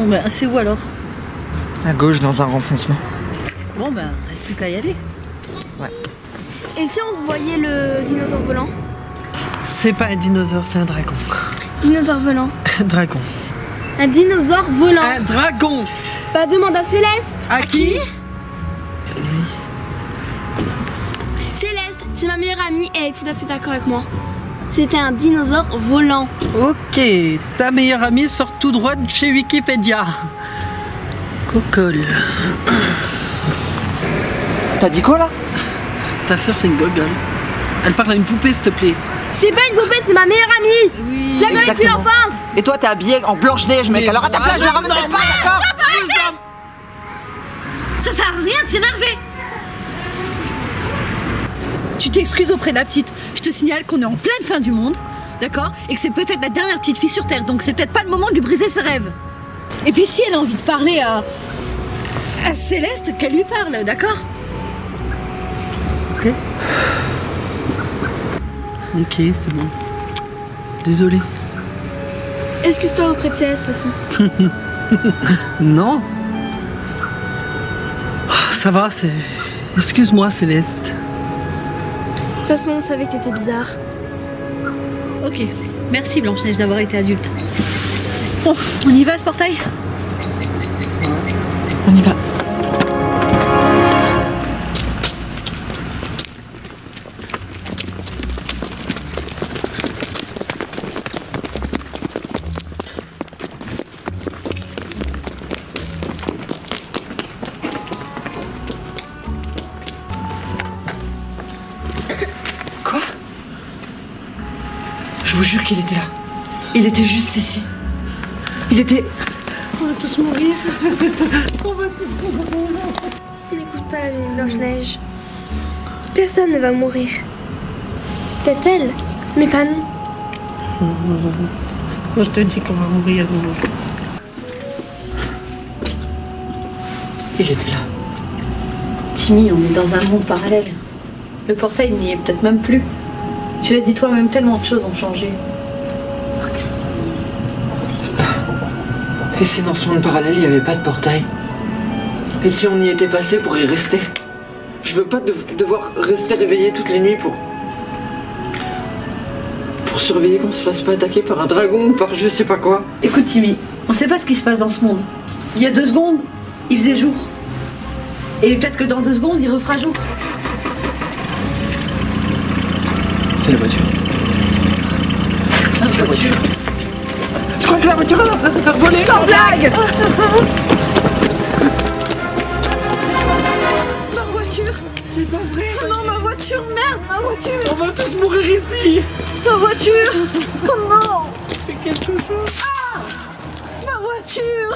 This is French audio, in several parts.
Bon ben, c'est où alors? À gauche, dans un renfoncement. Bon ben, reste plus qu'à y aller. Ouais. Et si on voyait le dinosaure volant? C'est pas un dinosaure, c'est un dragon. Dinosaure volant. Un dragon. Un dinosaure volant. Un dragon. Bah demande à Céleste. À qui? Céleste, c'est ma meilleure amie et elle est tout à fait d'accord avec moi. C'était un dinosaure volant. Ok, ta meilleure amie sort tout droit de chez Wikipédia. Cocole. T'as dit quoi là? Ta sœur c'est une gogole. Elle parle à une poupée s'il te plaît. C'est pas une poupée, c'est ma meilleure amie. Oui. Je la connais depuis l'enfance. Et toi t'es habillé en Blanche-Neige mec, Mais alors à ta place je la ramènerai pas, d'accord? Ça sert à rien de s'énerver. Tu t'excuses auprès de la petite. Je te signale qu'on est en pleine fin du monde, d'accord? Et que c'est peut-être la dernière petite fille sur Terre, donc c'est peut-être pas le moment de lui briser ses rêves. Et puis si elle a envie de parler à Céleste, qu'elle lui parle, d'accord? Ok, c'est bon. Désolé. Excuse-toi auprès de Céleste aussi. Non. Oh, ça va, c'est... Excuse-moi Céleste. De toute façon, on savait que t'étais bizarre. Ok, merci Blanche-Neige d'avoir été adulte. Bon, on y va à ce portail? On y va. Quoi? Je vous jure qu'il était là. Il était juste ici. Il était... On va tous mourir. N'écoute pas la Blanche-Neige. Personne ne va mourir. Peut-être elle, mais pas nous. Moi je te dis qu'on va mourir. Il était là. Timmy, on est dans un monde parallèle. Le portail n'y est peut-être même plus. Tu l'as dit toi-même, tellement de choses ont changé. Et si dans ce monde parallèle il n'y avait pas de portail? Et si on y était passé pour y rester? Je veux pas devoir rester réveillé toutes les nuits pour surveiller qu'on se fasse pas attaquer par un dragon ou par je sais pas quoi. Écoute Timmy, on sait pas ce qui se passe dans ce monde. Il y a 2 secondes, il faisait jour. Et peut-être que dans 2 secondes, il refera jour. C'est la voiture. La voiture. Je crois que la voiture est en train de se faire voler. Sans blague. Ma voiture. C'est pas vrai. Oh non, ma voiture, merde, ma voiture. On va tous mourir ici. Ma voiture. Oh non. Mais quel chouchou. Ah, ma voiture.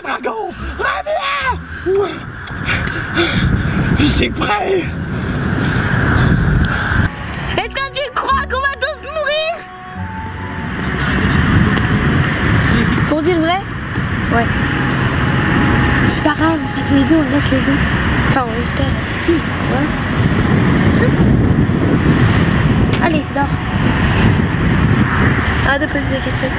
Dragon, reviens! Je suis prêt. Est-ce que tu crois qu'on va tous mourir? Pour dire vrai? Ouais. C'est pas grave, on sera tous les deux, on laisse les autres. Enfin, on espère. Si, ouais. Allez, dors. Arrête de poser des questions.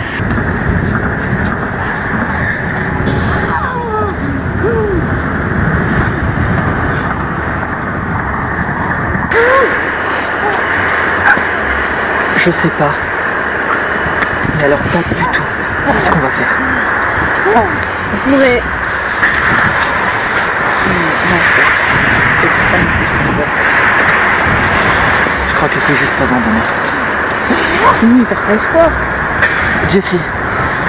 Je sais pas. Mais alors pas du tout. Qu'est-ce qu'on va faire? On pourrait... Non, en fait, c'est pas une chose qu'on va faire. Je crois que c'est juste abandonner. Timmy, perds pas espoir. Jessie,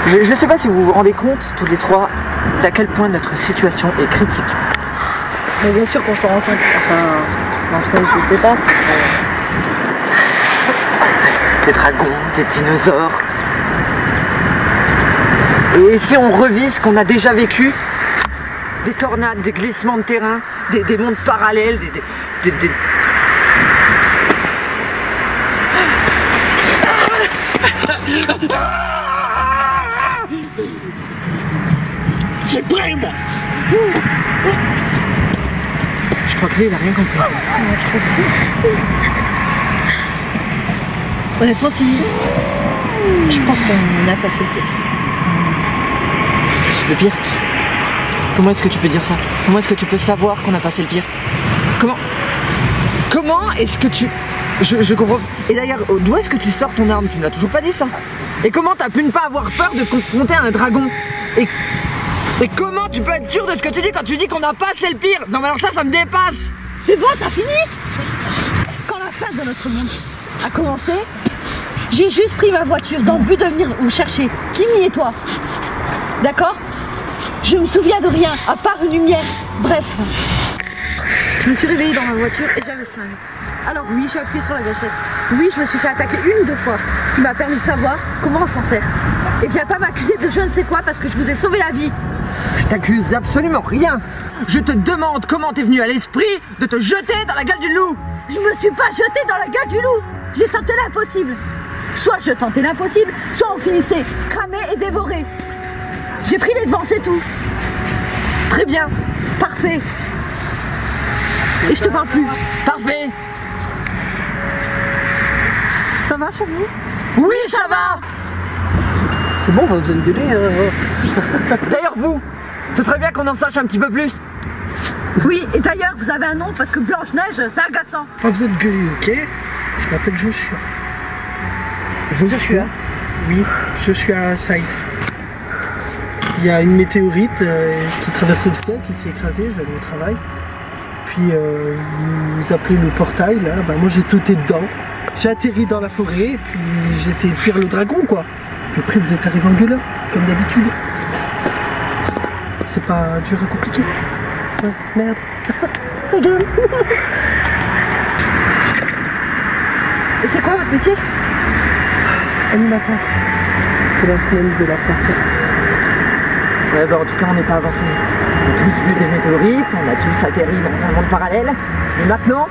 je sais pas si vous vous rendez compte, tous les trois, d'à quel point notre situation est critique. Mais bien sûr qu'on s'en rend compte. Enfin, je sais pas. Des dragons, des dinosaures. Et si on revit ce qu'on a déjà vécu, Des tornades, des glissements de terrain, des mondes parallèles, des... J'ai pris, moi. Je crois que lui, il a rien compris. Je crois que si. Honnêtement, Timmy, je pense qu'on a passé le pire. Le pire? Comment est-ce que tu peux dire ça? Comment est-ce que tu peux savoir qu'on a passé le pire? Comment est-ce que tu... Je comprends... Et d'ailleurs, d'où est-ce que tu sors ton arme? Tu me l'as toujours pas dit ça. Et comment t'as pu ne pas avoir peur de confronter un dragon? Et comment tu peux être sûr de ce que tu dis quand tu dis qu'on a passé le pire? Non mais alors ça me dépasse. C'est bon, t'as fini? Quand la fin de notre monde a commencé, j'ai juste pris ma voiture dans le but de venir vous chercher. Kimi et toi. D'accord? Je me souviens de rien, à part une lumière. Bref. Je me suis réveillée dans ma voiture et j'avais ce mal. Alors oui, j'ai appuyé sur la gâchette. Oui, je me suis fait attaquer 1 ou 2 fois. Ce qui m'a permis de savoir comment on s'en sert. Et viens pas m'accuser de je ne sais quoi parce que je vous ai sauvé la vie. Je t'accuse d'absolument rien. Je te demande comment t'es venu à l'esprit de te jeter dans la gueule du loup. Je me suis pas jetée dans la gueule du loup. J'ai tenté l'impossible. Soit je tentais l'impossible, soit on finissait cramé et dévoré. J'ai pris les devants, c'est tout. Très bien. Parfait. Et je te parle plus. Parfait. Ça va chez vous? Oui, ça va. C'est bon, vous allez gueuler. D'ailleurs, vous, ce serait bien qu'on en sache un petit peu plus. Oui, et d'ailleurs, vous avez un nom parce que Blanche-Neige, c'est agaçant. Pas besoin de gueuler, ok? Je m'appelle Joshua. Joshua? Oui, Joshua Size. Il y a une météorite qui traversait le ciel, qui s'est écrasée, j'allais au travail. Puis vous appelez le portail, là, bah, moi j'ai sauté dedans. J'ai atterri dans la forêt, et puis j'ai essayé de fuir le dragon, quoi. Puis après vous êtes arrivé en gueulant, comme d'habitude. C'est pas dur à compliquer. Ouais, merde. Regarde. Et c'est quoi votre métier? Animateur. C'est la semaine de la princesse. Ouais, bah en tout cas, on n'est pas avancé. On a tous vu des météorites, on a tous atterri dans un monde parallèle. Et maintenant?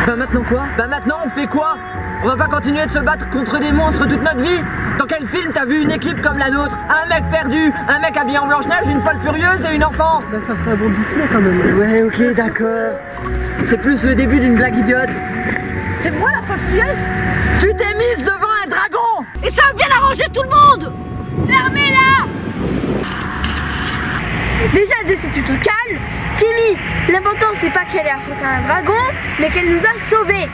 Bah maintenant quoi? Bah maintenant, on fait quoi? On va pas continuer de se battre contre des monstres toute notre vie? Dans quel film t'as vu une équipe comme la nôtre? Un mec perdu, un mec habillé en Blanche-Neige, une folle furieuse et une enfant? Bah ça ferait un bon Disney quand même. Ouais, ok, d'accord. C'est plus le début d'une blague idiote. C'est moi la folle furieuse? Tu t'es mise devant un dragon! Et ça a bien arrangé tout le monde! Fermez-la! Déjà, Jessie, tu te calmes. Timmy, l'important c'est pas qu'elle ait affronté un dragon, mais qu'elle nous a sauvés.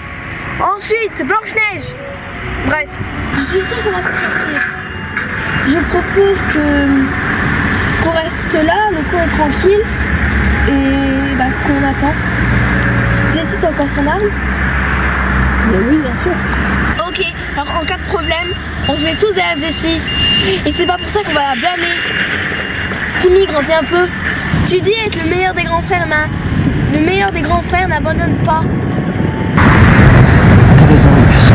Ensuite, Blanche-Neige. Bref, je suis sûre qu'on va s'en sortir. Je propose qu'on reste là, le coin est tranquille, et bah, qu'on attend. Jessie, t'as encore ton arme? Oui, bien sûr. Ok, alors en cas de problème, on se met tous derrière Jessie. Et c'est pas pour ça qu'on va la blâmer. Timmy, grandis un peu. Tu dis être le meilleur des grands frères, mais le meilleur des grands frères n'abandonne pas. T'as raison, Lucas.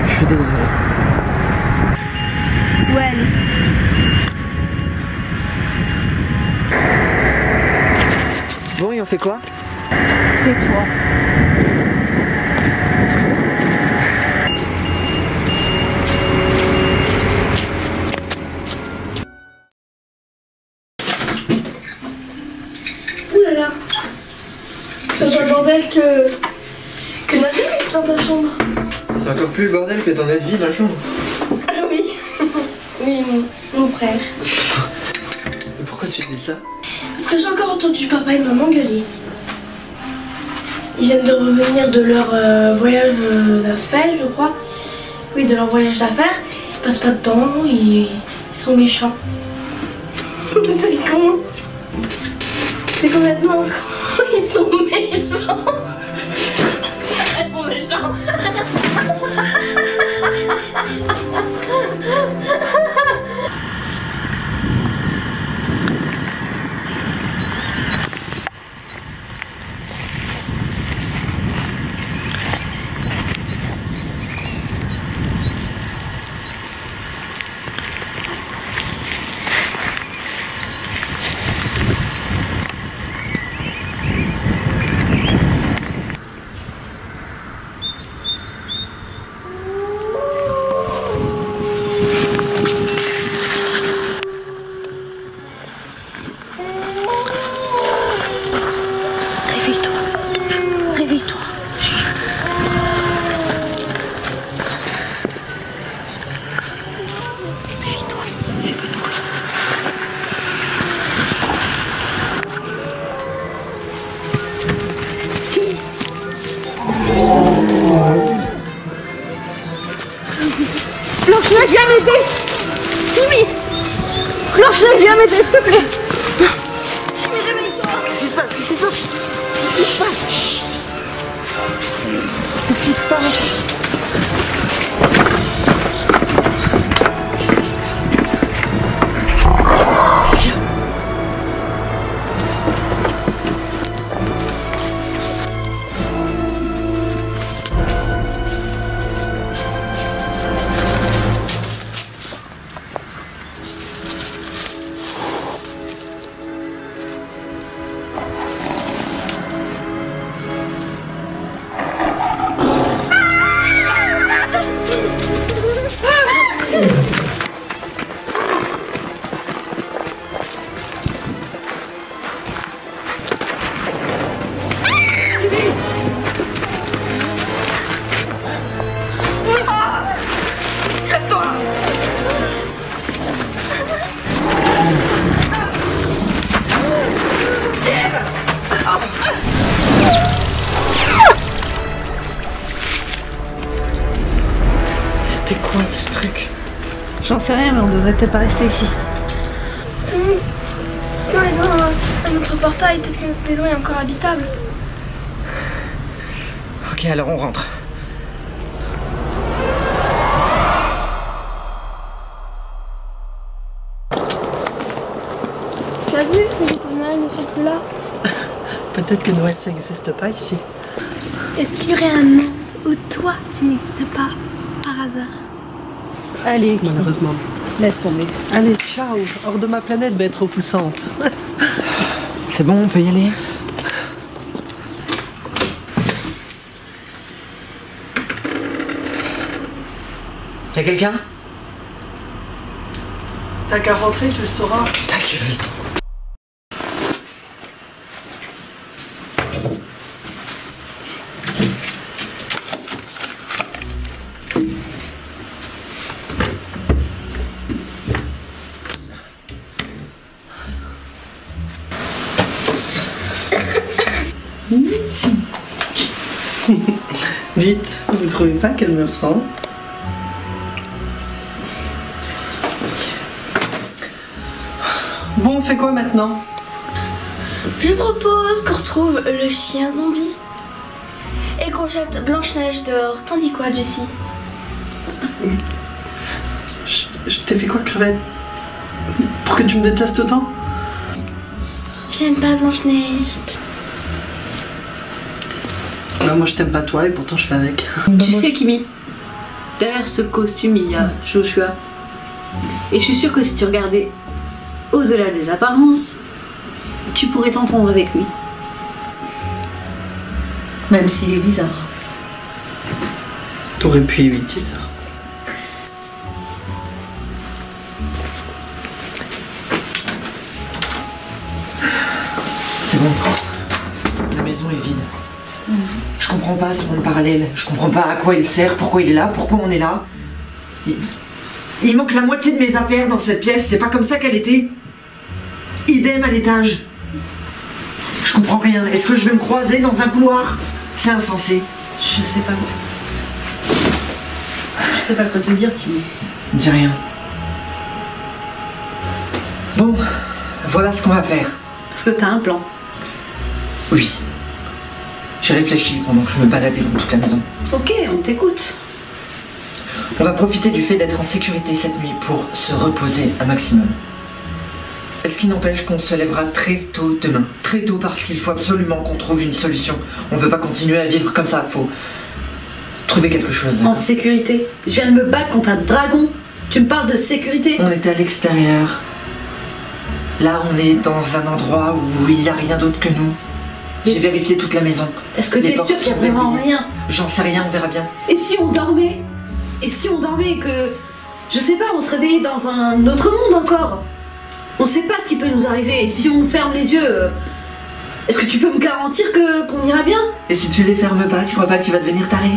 Je suis désolé. Ouais, allez. Bon, et on fait quoi? Tais-toi. Oulala. C'est pas le bordel que notre vie c'est dans ta chambre. C'est encore plus le bordel que dans notre vie, ma chambre. Ah oui. Oui, mon frère. Mais pourquoi tu dis ça? Parce que j'ai encore entendu papa et maman gueuler. Ils viennent de revenir de leur voyage d'affaires, je crois. Oui, de leur voyage d'affaires. Ils passent pas de temps, ils sont méchants. C'est con. C'est complètement con. Ils sont méchants. Elles sont méchants. Blanche-Neige, viens m'aider. Timmy, Blanche-Neige, viens m'aider, s'il te plaît. Timmy, réveille-toi. Qu'est-ce qui se passe? Qu'est-ce qui se passe? Qu'est-ce qui se passe? Qu'est-ce qui se passe? C'était quoi ce truc? J'en sais rien, mais on devrait peut-être pas rester ici. Si on est dans un autre portail, peut-être que notre maison est encore habitable. Ok, alors on rentre. Tu as vu, les Noël ne sont plus là. Peut-être que Noël ça n'existe pas ici. Est-ce qu'il y aurait un monde où toi, tu n'existes pas, par hasard? Allez, Malheureusement. laisse tomber. Allez, ciao, hors de ma planète, bête repoussante. C'est bon, on peut y aller? Y'a quelqu'un? T'as qu'à rentrer, tu le sauras. Ta gueule. Dites, vous trouvez pas qu'elle me ressemble? Bon, on fait quoi maintenant? Je propose qu'on retrouve le chien zombie et qu'on jette Blanche-Neige dehors. T'en dis quoi, Jessie? Je t'ai fait quoi, crevette? Pour que tu me détestes autant? J'aime pas Blanche-Neige. Bah, moi je t'aime pas toi et pourtant je fais avec. Tu sais, Kimi, derrière ce costume, il y a Joshua. Et je suis sûre que si tu regardais au-delà des apparences, tu pourrais t'entendre avec lui. Même s'il est bizarre. T'aurais pu éviter ça. C'est bon. La maison est vide. Je comprends pas ce monde parallèle. Je comprends pas à quoi il sert, pourquoi il est là, pourquoi on est là. Il manque la moitié de mes affaires dans cette pièce. C'est pas comme ça qu'elle était. Idem à l'étage. Je comprends rien. Est-ce que je vais me croiser dans un couloir? C'est insensé. Je sais pas quoi. Je sais pas quoi te dire, Timmy. Dis rien. Bon, voilà ce qu'on va faire. Parce que t'as un plan. Oui. J'ai réfléchi pendant que je me baladais dans toute la maison. Ok, on t'écoute. On va profiter du fait d'être en sécurité cette nuit pour se reposer un maximum. Ce qui n'empêche qu'on se lèvera très tôt demain. Très tôt parce qu'il faut absolument qu'on trouve une solution. On peut pas continuer à vivre comme ça. Faut trouver quelque chose. En sécurité. Je viens de me battre contre un dragon. Tu me parles de sécurité? On est à l'extérieur. Là, on est dans un endroit où il n'y a rien d'autre que nous. J'ai vérifié toute la maison. Est-ce que Les t'es portes sûr qu'il y a sont vraiment verrouillées. rien? J'en sais rien, on verra bien. Et si on dormait? Et si on dormait et que... Je sais pas, on se réveillait dans un autre monde encore? On sait pas ce qui peut nous arriver. Et si on ferme les yeux... Est-ce que tu peux me garantir qu'on ira bien? Et si tu les fermes pas, tu crois pas que tu vas devenir taré?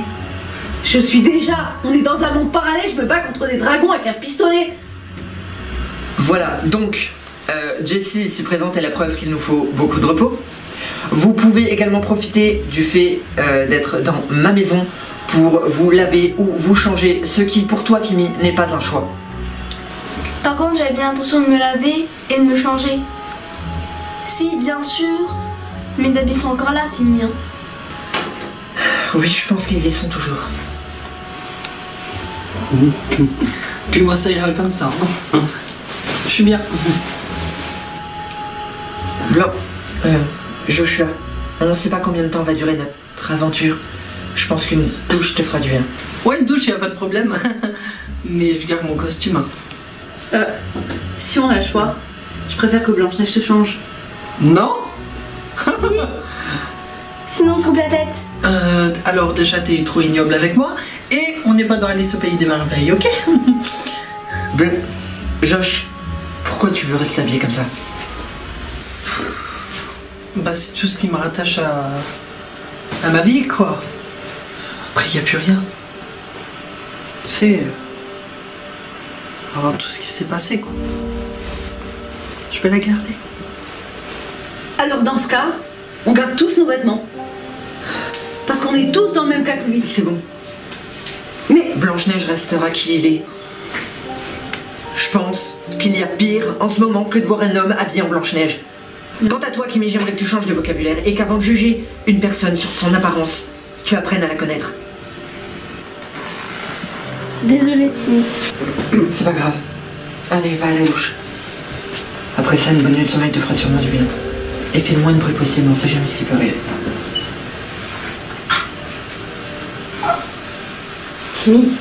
Je suis déjà... On est dans un monde parallèle, je me bats contre des dragons avec un pistolet. Voilà, donc, Jessie ici présente est la preuve qu'il nous faut beaucoup de repos. Vous pouvez également profiter du fait d'être dans ma maison pour vous laver ou vous changer, ce qui pour toi Kimi n'est pas un choix. Par contre, j'avais bien l'intention de me laver et de me changer. Si, bien sûr, mes habits sont encore là, Timmy. Hein. Oui, je pense qu'ils y sont toujours. Puis moi ça ira comme ça. Hein. Je suis bien. Blanc, Joshua, on ne sait pas combien de temps va durer notre aventure. Je pense qu'une douche te fera du bien. Ouais, une douche, y a pas de problème. Mais je garde mon costume. Si on a le choix, je préfère que Blanche-Neige se change. Non. Sinon, on trouve la tête. Alors déjà t'es trop ignoble avec moi et on n'est pas dans Alice au pays des merveilles, ok? Josh, pourquoi tu veux rester habillé comme ça? Bah c'est tout ce qui me rattache à ma vie quoi. Après y a plus rien. C'est avant tout ce qui s'est passé quoi. Je peux la garder. Alors dans ce cas, on garde tous nos vêtements. Parce qu'on est tous dans le même cas que lui. C'est bon. Mais Blanche-Neige restera qui il est. Je pense qu'il y a pire en ce moment que de voir un homme habillé en Blanche-Neige. Quant à toi, Kimi, j'aimerais que tu changes de vocabulaire et qu'avant de juger une personne sur son apparence, tu apprennes à la connaître. Désolée, Timmy. C'est pas grave. Allez, va à la douche. Après ça, une bonne nuit de sommeil te fera sûrement du bien. Et fais le moins de bruit possible, on sait jamais ce qui peut arriver. Timmy,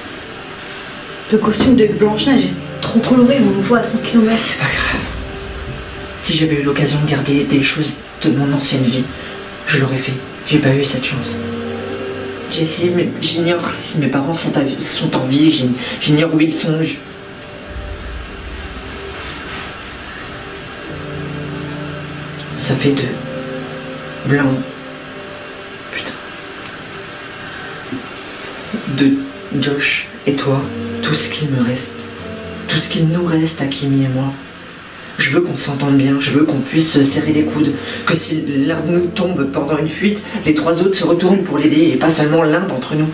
le costume de Blanche-Neige est trop coloré, on le voit à 100 km. C'est pas grave. Si j'avais eu l'occasion de garder des choses de mon ancienne vie, je l'aurais fait. J'ai pas eu cette chance. Jessie, mais j'ignore si mes parents sont en vie, j'ignore où ils sont. Ça fait de blanc. Putain. De Josh et toi, tout ce qu'il me reste. Tout ce qu'il nous reste à Kimi et moi. Je veux qu'on s'entende bien, je veux qu'on puisse se serrer les coudes. Que si l'un de nous tombe pendant une fuite, les trois autres se retournent pour l'aider et pas seulement l'un d'entre nous.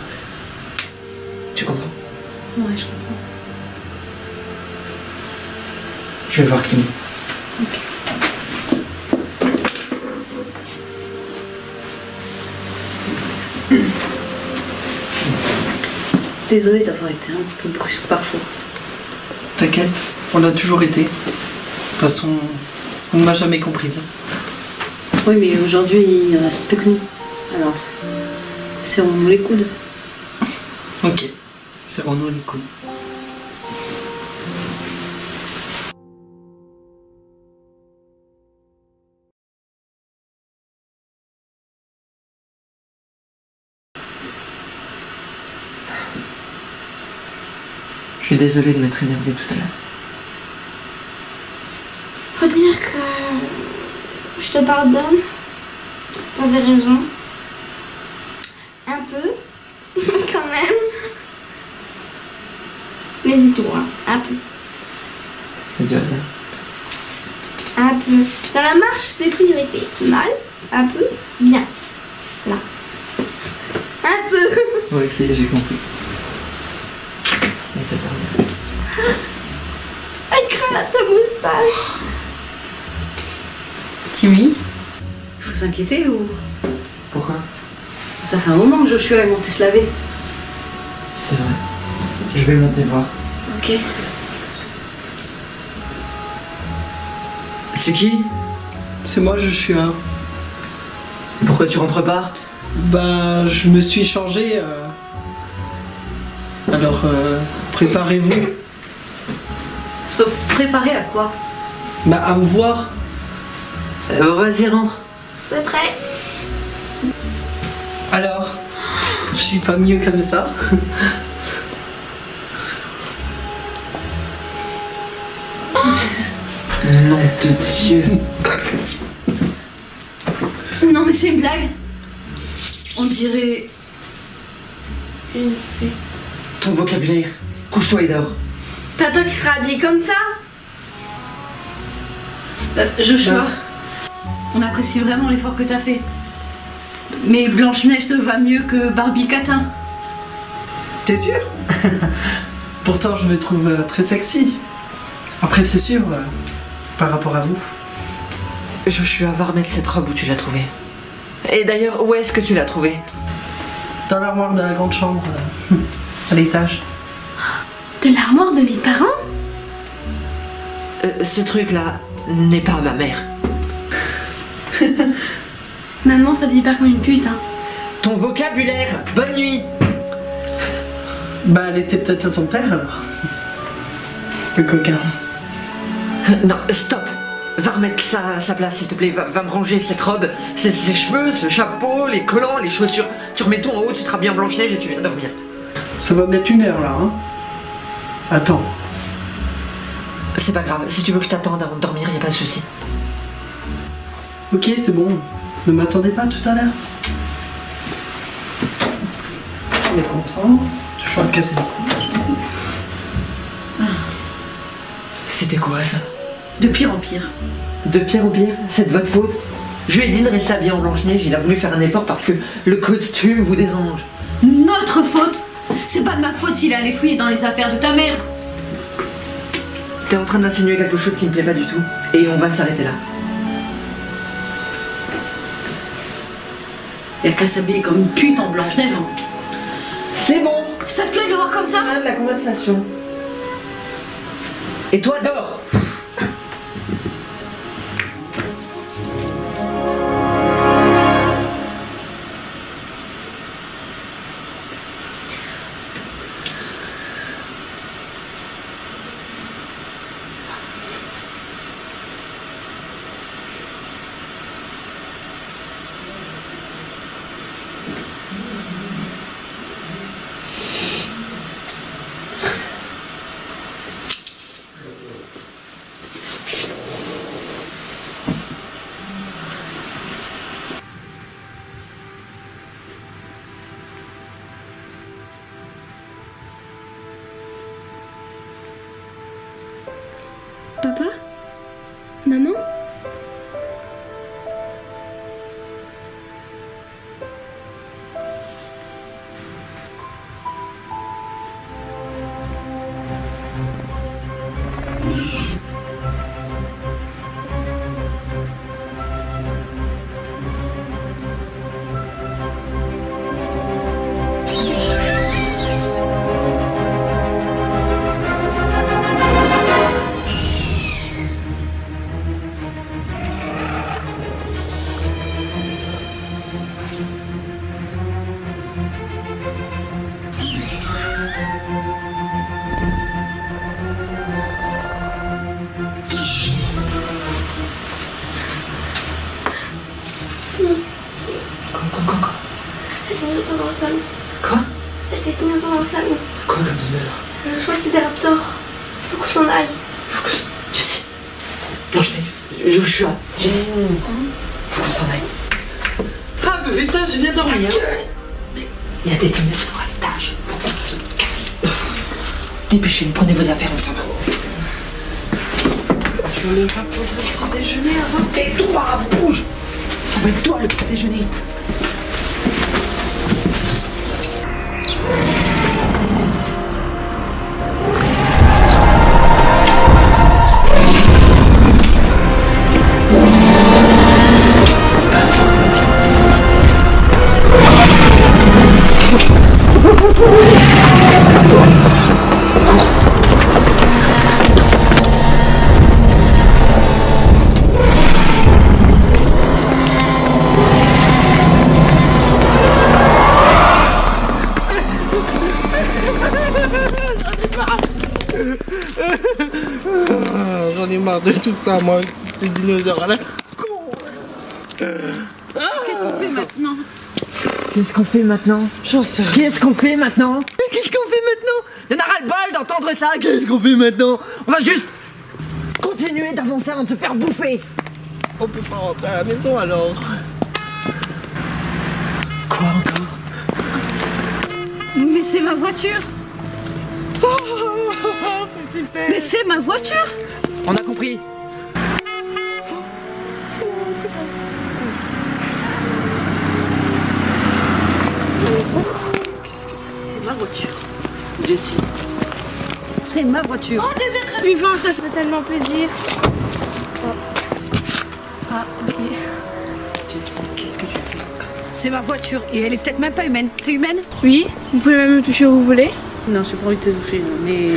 Tu comprends? Ouais, je comprends. Je vais voir Kimi. Ok. Désolée d'avoir été un peu brusque parfois. T'inquiète, on l'a toujours été. De toute façon, on ne m'a jamais comprise. Oui, mais aujourd'hui, il ne reste plus que nous. Alors, serrons-nous les coudes. Ok, serrons-nous les coudes. Je suis désolé de m'être énervé tout à l'heure. Faut dire que je te pardonne. T'avais raison. Un peu, quand même. Mais c'est tout, hein. Un peu. C'est du hasard. Un peu. Dans la marche des priorités. Mal, un peu, bien. Là. Un peu. Ouais, ok, j'ai compris. Mais c'est pas bien. Écrase ta moustache. Timmy, il faut s'inquiéter ou... Pourquoi? Ça fait un moment que Joshua est monté se laver. C'est vrai. Je vais monter voir. Ok. C'est qui? C'est moi, je suis un. Pourquoi tu rentres pas? Bah, je me suis changé. Alors, préparez-vous. Se préparer à quoi? Bah, à me voir. Vas-y, rentre. C'est prêt? Alors, je suis pas mieux comme ça. Nom de Dieu. Non mais c'est une blague. On dirait... Une pute. Ton vocabulaire. Couche-toi et dors. T'as toi qui sera habillé comme ça? Joshua, on apprécie vraiment l'effort que t'as fait. Mais Blanche-Neige te va mieux que Barbie Catin. T'es sûr? Pourtant, je me trouve très sexy. Après, c'est sûr, par rapport à vous. Joshua, va remettre cette robe où tu l'as trouvée. Et d'ailleurs, où est-ce que tu l'as trouvée? Dans l'armoire de la grande chambre, à l'étage. De l'armoire de mes parents? Ce truc-là n'est pas ma mère. Maman s'habille pas comme une pute, hein. Ton vocabulaire. Bonne nuit. Bah, elle était peut-être à son père alors. Le coquin. Non, stop. Va remettre ça à sa place, s'il te plaît. Va me ranger cette robe, ses cheveux, ce chapeau, les collants, les chaussures. Tu remets tout en haut, tu te bien Blanche-Neige et tu viens dormir. Ça va mettre 1 heure là, hein. Attends. C'est pas grave. Si tu veux que je t'attende avant de dormir, y a pas de souci. Ok, c'est bon. Ne m'attendez pas tout à l'heure. On est content. Je vais casser les coups. C'était quoi ça? De pire en pire. De pire en pire? C'est de votre faute? Je lui ai dit de rester habillé en Blanche-Neige, il a voulu faire un effort parce que le costume vous dérange. Notre faute? C'est pas de ma faute s'il est allé fouiller dans les affaires de ta mère. T'es en train d'insinuer quelque chose qui me plaît pas du tout. Et on va s'arrêter là. Y'a qu'à s'habiller comme une pute en Blanche-Neige. C'est bon. Ça te plaît de le voir comme ça? Fin de la conversation. Et toi, dors. Papa? Maman? Quoi? Les dinosaures dans le salon. Quoi? Les dinosaures dans le salon. Quoi comme dinosaure? Je crois que c'est des raptors. Faut qu'on s'en aille. Faut que... Jessie. Blanche-Neige. Joshua. Jessie. Faut qu'on s'en aille. Ah mais putain, je viens dormir. Il y a des dinosaures à l'étage. Faut qu'on se casse. Dépêchez-vous, prenez vos affaires, on s'en va. Je vais leur apporter le petit déjeuner avant. Tais-toi, bouge. Ça va être toi le petit déjeuner. J'en ai marre de tout ça, moi, ces dinosaures à la con. Qu'est-ce qu'on fait maintenant? Qu'est-ce qu'on fait maintenant? J'en sais rien. Qu'est-ce qu'on fait maintenant? Mais qu'est-ce qu'on fait maintenant? Y'en a ras-le-bol d'entendre ça. Qu'est-ce qu'on fait maintenant? On va juste continuer d'avancer avant de se faire bouffer. On peut pas rentrer à la maison alors. Quoi encore? Mais c'est ma voiture. C'est super. Mais c'est ma voiture. On a compris. C'est ma voiture. Jessie. C'est ma voiture. Oh, des êtres vivants, ça fait tellement plaisir. Ah, ok. Jessie, qu'est-ce que tu fais? C'est ma voiture et elle est peut-être même pas humaine. T'es humaine? Oui, vous pouvez même me toucher où vous voulez. Non, j'ai pas envie de te toucher, non, mais...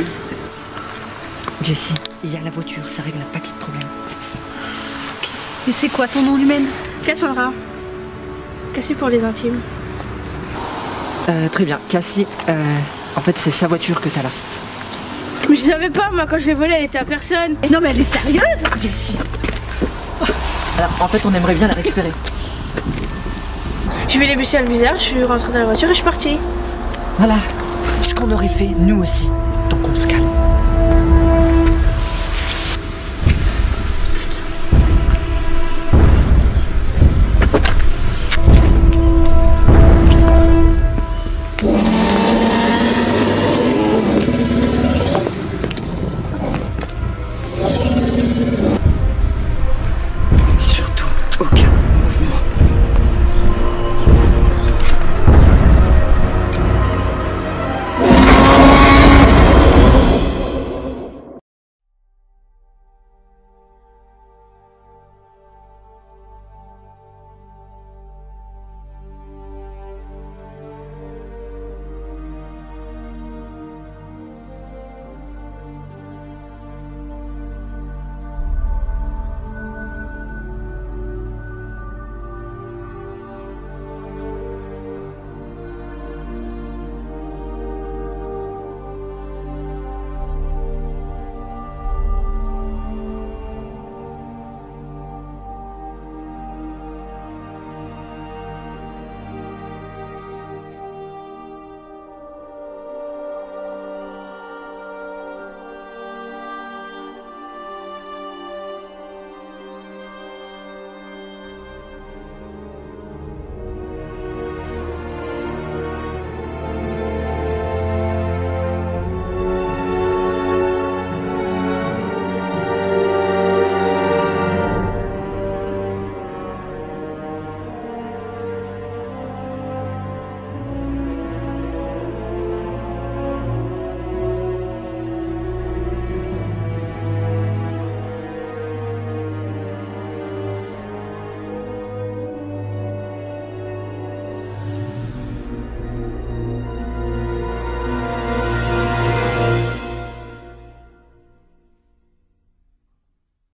Jessie, il y a la voiture, ça règle un paquet de problèmes. Et c'est quoi ton nom humaine? Cassandra. Cassie pour les intimes. Très bien, Cassie, en fait c'est sa voiture que t'as là. Mais je savais pas, moi, quand je l'ai volée, elle était à personne. Non mais elle est sérieuse? Jessie. Alors en fait on aimerait bien la récupérer. Je vais les baisser à le visage, je suis rentrée dans la voiture et je suis partie. Voilà, ce qu'on aurait fait nous aussi.